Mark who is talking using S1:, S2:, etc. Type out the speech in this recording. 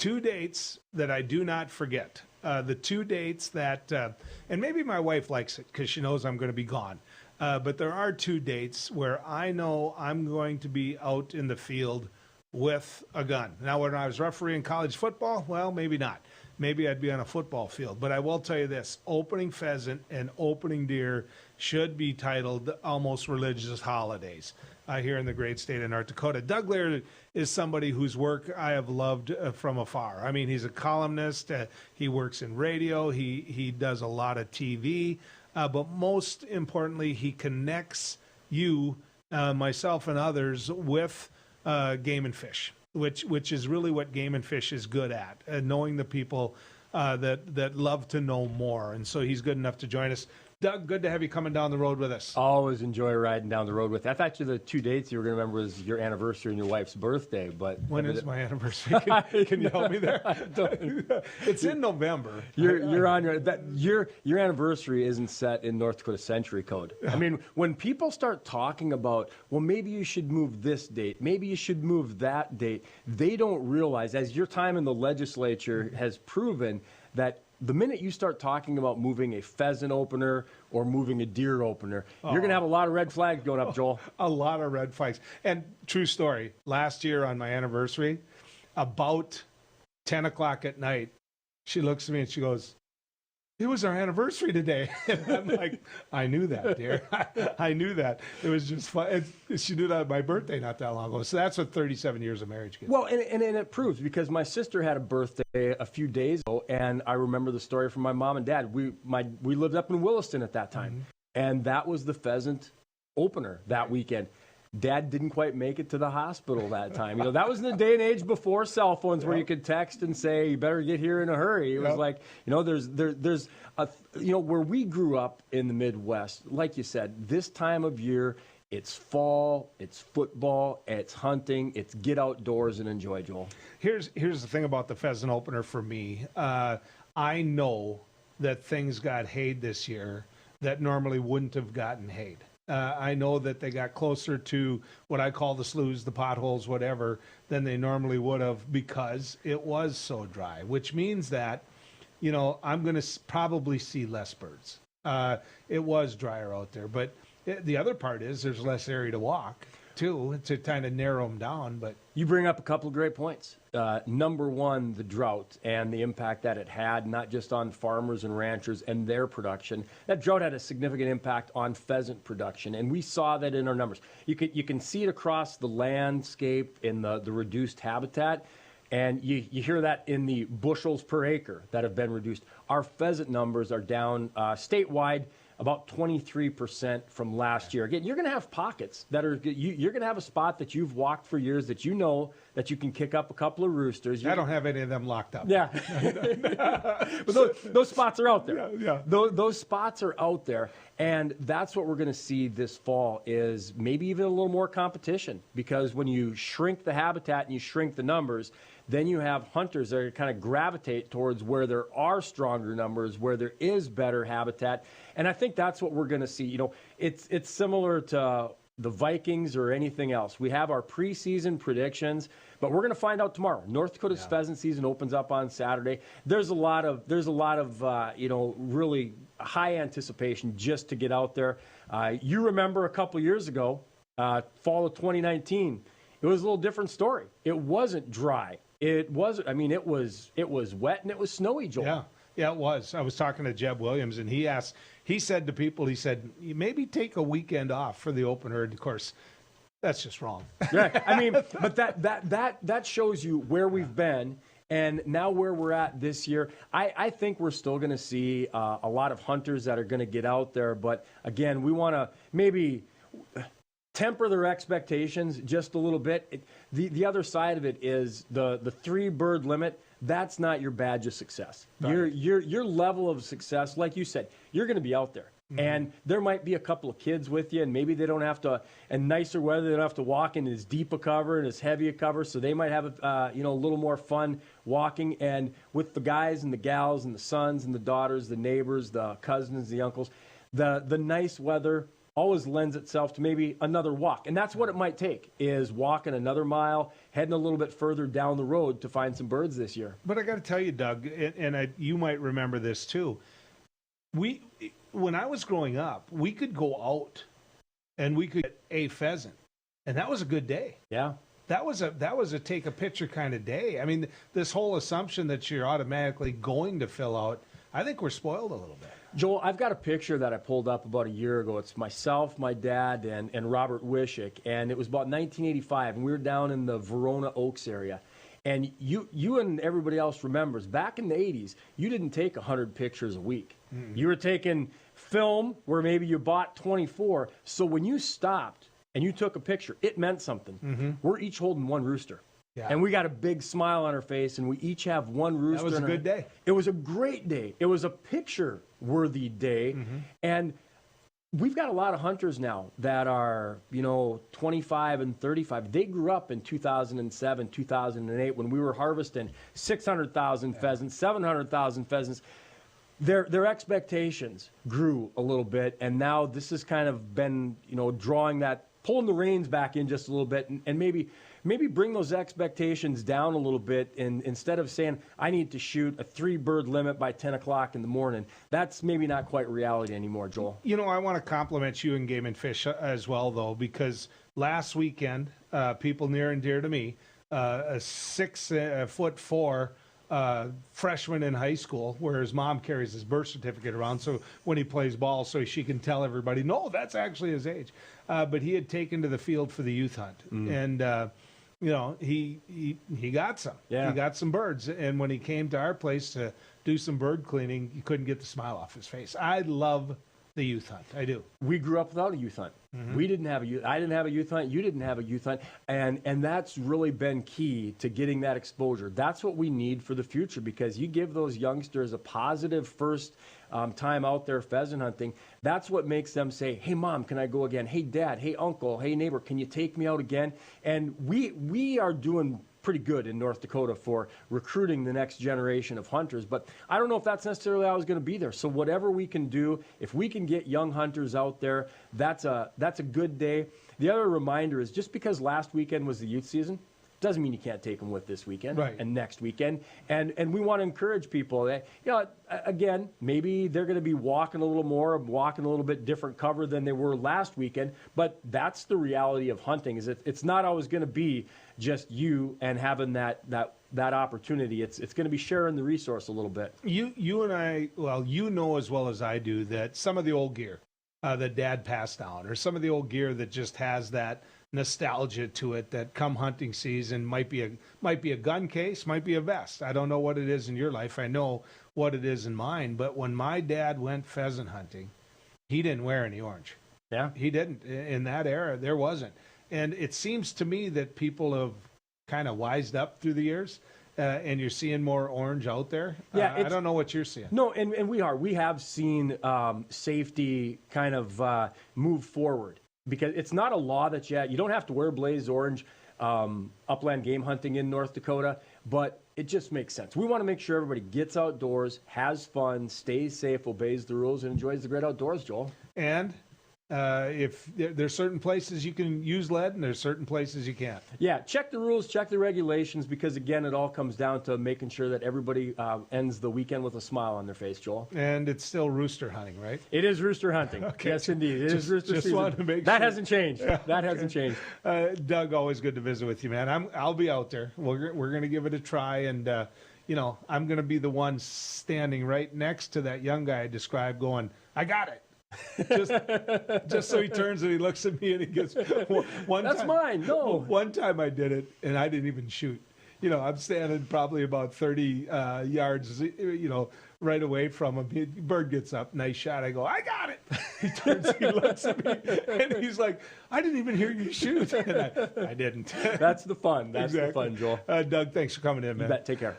S1: two dates that I do not forget. The two dates that, and maybe my wife likes it because she knows I'm going to be gone. But there are two dates where I know I'm going to be out in the field with a gun. Now, when I was refereeing college football, well, maybe not. Maybe I'd be on a football field. But I will tell you this, opening pheasant and opening deer should be titled almost religious holidays here in the great state of North Dakota. Doug Leier is somebody whose work I have loved from afar. I mean, he's a columnist. He works in radio. He does a lot of TV. But most importantly, he connects you, myself and others, with game and fish, which is really what Game and Fish is good at, knowing the people that love to know more. And so he's good enough to join us. Doug, good to have you coming down the road with us.
S2: Always enjoy riding down the road with you. I thought the two dates you were going to remember was your anniversary and your wife's birthday. But
S1: when is my anniversary? Can you help me there? It's in November.
S2: You're on your anniversary isn't set in North Dakota Century Code. I mean, when people start talking about, well, maybe you should move this date, maybe you should move that date, they don't realize, as your time in the legislature has proven, that the minute you start talking about moving a pheasant opener or moving a deer opener, you're going to have a lot of red flags going up, Joel.
S1: A lot of red flags. And true story, last year on my anniversary, about 10 o'clock at night, she looks at me and she goes, "It was our anniversary today." And I'm like, I knew that, dear. I knew that. It was just fun. She did it on my birthday not that long ago. So that's what 37 years of marriage gets.
S2: Well, and it proves, because my sister had a birthday a few days ago, and I remember the story from my mom and dad. We lived up in Williston at that time, and that was the pheasant opener that weekend. Dad didn't quite make it to the hospital that time. You know, that was in the day and age before cell phones, where you could text and say, "You better get here in a hurry." It was like, you know, there's a, you know, where we grew up in the Midwest, like you said, this time of year, it's fall, it's football, it's hunting, it's get outdoors and enjoy, Joel.
S1: Here's the thing about the pheasant opener for me. I know that things got hayed this year that normally wouldn't have gotten hayed. I know that they got closer to what I call the sloughs, the potholes, whatever, than they normally would have, because it was so dry, which means that, you know, I'm going to probably see less birds. It was drier out there, but the other part is there's less area to walk, too, to kind of narrow them down. But
S2: you bring up a couple of great points. Number one, the drought and the impact that it had, not just on farmers and ranchers and their production. That drought had a significant impact on pheasant production, and we saw that in our numbers. You can see it across the landscape in the reduced habitat, and you hear that in the bushels per acre that have been reduced. Our pheasant numbers are down statewide about 23% from last year. Again, you're going to have pockets that are, you're going to have a spot that you've walked for years that you know that you can kick up a couple of roosters.
S1: I don't have any of them locked up.
S2: Yeah. But those spots are out there.
S1: Yeah.
S2: Those spots are out there. And that's what we're going to see this fall, is maybe even a little more competition, because when you shrink the habitat and you shrink the numbers, then you have hunters that are kind of gravitate towards where there are stronger numbers, where there is better habitat. And I think that's what we're going to see. You know, it's similar to the Vikings or anything else. We have our preseason predictions, but we're going to find out tomorrow. North Dakota's pheasant season opens up on Saturday. There's a lot of you know, really high anticipation just to get out there. You remember a couple years ago, fall of 2019, it was a little different story. It wasn't dry. It wasn't. I mean, it was wet and it was snowy, Joel.
S1: Yeah, it was. I was talking to Jeb Williams, and he said to people, he said, maybe take a weekend off for the opener. And of course, that's just wrong.
S2: Yeah, I mean, but that shows you where we've been and now where we're at this year. I think we're still going to see a lot of hunters that are going to get out there. But again, we want to maybe temper their expectations just a little bit. The other side of it is the 3-bird limit. That's not your badge of success. Right. Your level of success, like you said, you're going to be out there. Mm-hmm. And there might be a couple of kids with you, and maybe they don't have to, and nicer weather, they don't have to walk in as deep a cover and as heavy a cover, so they might have a little more fun walking. And with the guys and the gals and the sons and the daughters, the neighbors, the cousins, the uncles, the nice weather, always lends itself to maybe another walk. And that's what it might take, is walking another mile, heading a little bit further down the road to find some birds this year.
S1: But I got to tell you, Doug, you might remember this too. When I was growing up, we could go out and we could get a pheasant, and that was a good day.
S2: Yeah.
S1: That was a take a picture kind of day. I mean, this whole assumption that you're automatically going to fill out, I think we're spoiled a little bit.
S2: Joel, I've got a picture that I pulled up about a year ago. It's myself, my dad, and Robert Wishick, and it was about 1985, and we were down in the Verona Oaks area. And you and everybody else remembers, back in the 80s, you didn't take 100 pictures a week. Mm-hmm. You were taking film where maybe you bought 24. So when you stopped and you took a picture, it meant something. Mm-hmm. We're each holding one rooster. Yeah. And we got a big smile on our face, and we each have one rooster.
S1: That was a good day.
S2: It was a great day. It was a picture-worthy day. Mm-hmm. And we've got a lot of hunters now that are, 25 and 35. They grew up in 2007, 2008 when we were harvesting 600,000 pheasants, 700,000 pheasants. Their expectations grew a little bit, and now this has kind of been, pulling the reins back in just a little bit, and maybe bring those expectations down a little bit, and instead of saying, I need to shoot a 3-bird limit by 10 o'clock in the morning, that's maybe not quite reality anymore, Joel.
S1: I want to compliment you and Game and Fish as well, though, because last weekend, people near and dear to me, a 6'4" freshman in high school, where his mom carries his birth certificate around, so when he plays ball, so she can tell everybody, no, that's actually his age. But he had taken to the field for the youth hunt, and he got some. Yeah. He got some birds, and when he came to our place to do some bird cleaning, you couldn't get the smile off his face. I love the youth hunt. I do.
S2: We grew up without a youth hunt. Mm-hmm. We didn't have a youth. I didn't have a youth hunt. You didn't have a youth hunt, and that's really been key to getting that exposure. That's what we need for the future, because you give those youngsters a positive first time out there pheasant hunting. That's what makes them say, "Hey, Mom, can I go again? Hey, Dad. Hey, Uncle. Hey, neighbor, can you take me out again?" And we are doing pretty good in North Dakota for recruiting the next generation of hunters, but I don't know if that's necessarily always going to be there. So whatever we can do, if we can get young hunters out there, that's a good day. The other reminder is, just because last weekend was the youth season doesn't mean you can't take them with this weekend and next weekend. And we want to encourage people that, again, maybe they're going to be walking a little more, walking a little bit different cover than they were last weekend, but that's the reality of hunting, is it's not always going to be just you and having that opportunity. It's going to be sharing the resource a little bit.
S1: You and I, as well as I do, that some of the old gear that Dad passed down, or some of the old gear that just has that nostalgia to it, that come hunting season might be a gun case, might be a vest. I don't know what it is in your life. I know what it is in mine. But when my dad went pheasant hunting, he didn't wear any orange.
S2: Yeah,
S1: he didn't. In that era, there wasn't. And it seems to me that people have kind of wised up through the years, and you're seeing more orange out there. Yeah, I don't know what you're seeing.
S2: No, and we have seen safety kind of move forward. Because it's not a law that you don't have to wear blaze orange upland game hunting in North Dakota, but it just makes sense. We want to make sure everybody gets outdoors, has fun, stays safe, obeys the rules, and enjoys the great outdoors, Joel.
S1: And if there's certain places you can use lead and there's certain places you can't.
S2: Yeah, check the rules, check the regulations, because, again, it all comes down to making sure that everybody ends the weekend with a smile on their face, Joel.
S1: And it's still rooster hunting, right?
S2: It is rooster hunting. Okay. Yes, indeed. It is rooster season.
S1: Wanted to make
S2: that
S1: sure.
S2: Hasn't changed. Yeah, that hasn't changed.
S1: Doug, always good to visit with you, man. I'll be out there. We're going to give it a try, and I'm going to be the one standing right next to that young guy I described, going, "I got it." just so he turns and he looks at me and he goes,
S2: "That's
S1: time,
S2: mine." No,
S1: one time I did it and I didn't even shoot. I'm standing probably about 30 yards, right away from him. Bird gets up, nice shot. I go, "I got it." He turns, he looks at me, and he's like, "I didn't even hear you shoot." And I didn't.
S2: That's the fun. That's
S1: exactly.
S2: the fun, Joel.
S1: Doug, thanks for coming in, man.
S2: You bet. Take care.